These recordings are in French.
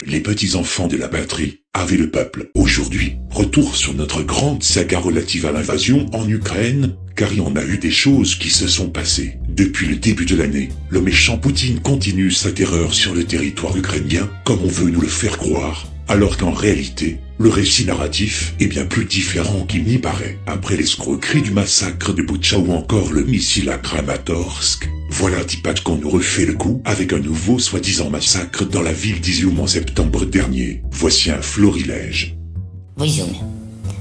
les petits-enfants de la patrie, avec le peuple. Aujourd'hui, retour sur notre grande saga relative à l'invasion en Ukraine, car il y en a eu des choses qui se sont passées. Depuis le début de l'année, le méchant Poutine continue sa terreur sur le territoire ukrainien, comme on veut nous le faire croire, alors qu'en réalité, le récit narratif est bien plus différent qu'il n'y paraît. Après l'escroquerie du massacre de Boutcha ou encore le missile à Kramatorsk, voilà Tipat qu'on nous refait le coup avec un nouveau soi-disant massacre dans la ville d'Izium en septembre dernier. Voici un florilège. В Ізюмі,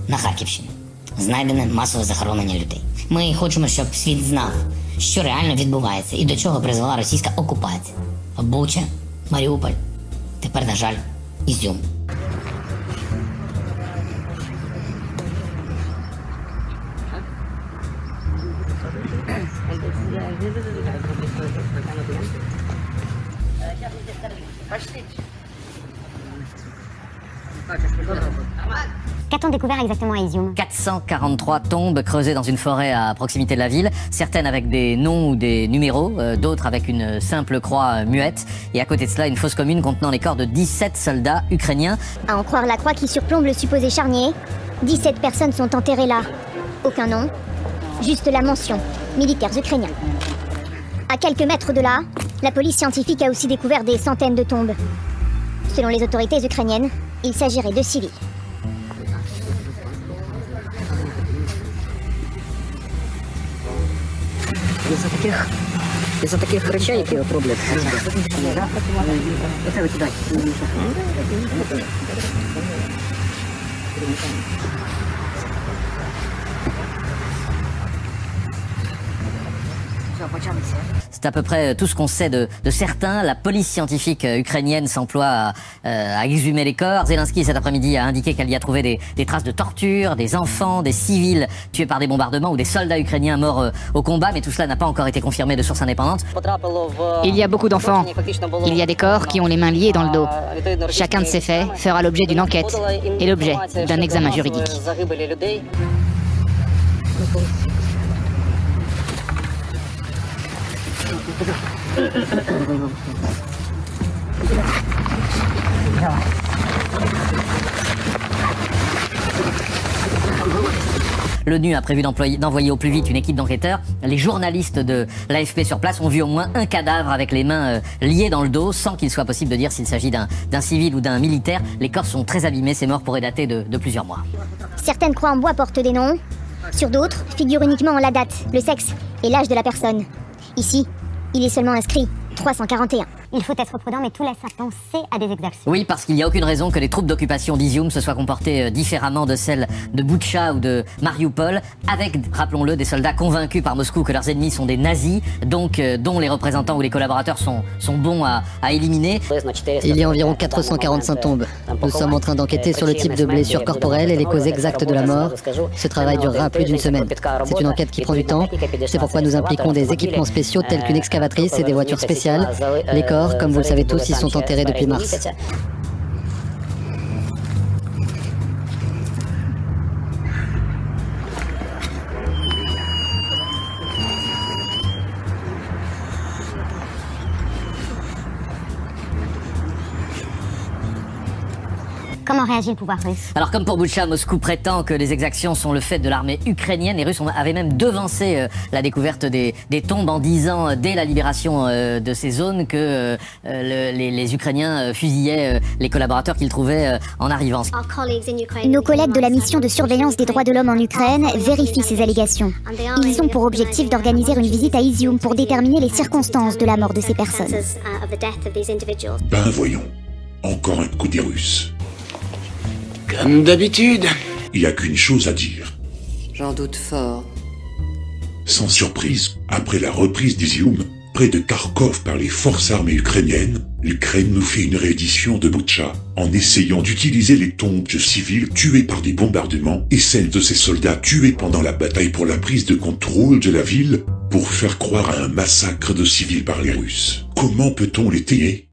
на Харківщині, знайдене масове захоронення людей. Ми хочемо, щоб світ знав, що реально відбувається і до чого призвела російська окупація. Буча, Маріуполь, тепер, на жаль, Ізюм. Qu'a-t-on découvert exactement à Izium? 443 tombes creusées dans une forêt à proximité de la ville, certaines avec des noms ou des numéros, d'autres avec une simple croix muette, et à côté de cela une fosse commune contenant les corps de 17 soldats ukrainiens. À en croire la croix qui surplombe le supposé charnier, 17 personnes sont enterrées là. Aucun nom, juste la mention, militaires ukrainiens. À quelques mètres de là, la police scientifique a aussi découvert des centaines de tombes. Selon les autorités ukrainiennes, il s'agirait de civils. Із-за таких речей, які от роблять. Оце викидай. C'est à peu près tout ce qu'on sait de certains. La police scientifique ukrainienne s'emploie à exhumer les corps. Zelensky, cet après-midi, a indiqué qu'elle y a trouvé des traces de torture, des enfants, des civils tués par des bombardements ou des soldats ukrainiens morts au combat, mais tout cela n'a pas encore été confirmé de sources indépendantes. Il y a beaucoup d'enfants. Il y a des corps qui ont les mains liées dans le dos. Chacun de ces faits fera l'objet d'une enquête et l'objet d'un examen juridique. L'ONU a prévu d'envoyer au plus vite une équipe d'enquêteurs. Les journalistes de l'AFP sur place ont vu au moins un cadavre avec les mains liées dans le dos, sans qu'il soit possible de dire s'il s'agit d'un civil ou d'un militaire. Les corps sont très abîmés, ces morts pourraient dater de plusieurs mois. Certaines croix en bois portent des noms. Sur d'autres, figure uniquement la date, le sexe et l'âge de la personne. Ici, il est seulement inscrit 341. Il faut être prudent, mais tout laisse à penser à des exactions. Oui, parce qu'il n'y a aucune raison que les troupes d'occupation d'Izium se soient comportées différemment de celles de Boutcha ou de Mariupol, avec, rappelons-le, des soldats convaincus par Moscou que leurs ennemis sont des nazis, donc dont les représentants ou les collaborateurs sont bons à éliminer. Il y a environ 445 tombes. Nous sommes en train d'enquêter sur le type de blessures corporelles et les causes exactes de la mort. Ce travail durera plus d'une semaine. C'est une enquête qui prend du temps. C'est pourquoi nous impliquons des équipements spéciaux tels qu'une excavatrice et des voitures spéciales. Les corps, comme vous le savez tous, ils sont enterrés depuis mars. Comment réagit le pouvoir russe? Alors comme pour Boutcha, Moscou prétend que les exactions sont le fait de l'armée ukrainienne. Les Russes avaient même devancé la découverte des tombes en disant dès la libération de ces zones que les Ukrainiens fusillaient les collaborateurs qu'ils trouvaient en arrivant. Nos collègues de la mission de surveillance des droits de l'homme en Ukraine vérifient ces allégations. Ils ont pour objectif d'organiser une visite à Izium pour déterminer les circonstances de la mort de ces personnes. Ben voyons, encore un coup des Russes. Comme d'habitude. Il n'y a qu'une chose à dire. J'en doute fort. Sans surprise, après la reprise d'Izium, près de Kharkov par les forces armées ukrainiennes, l'Ukraine nous fait une réédition de Boutcha, en essayant d'utiliser les tombes de civils tués par des bombardements et celles de ces soldats tués pendant la bataille pour la prise de contrôle de la ville, pour faire croire à un massacre de civils par les Russes. Comment peut-on l'étayer?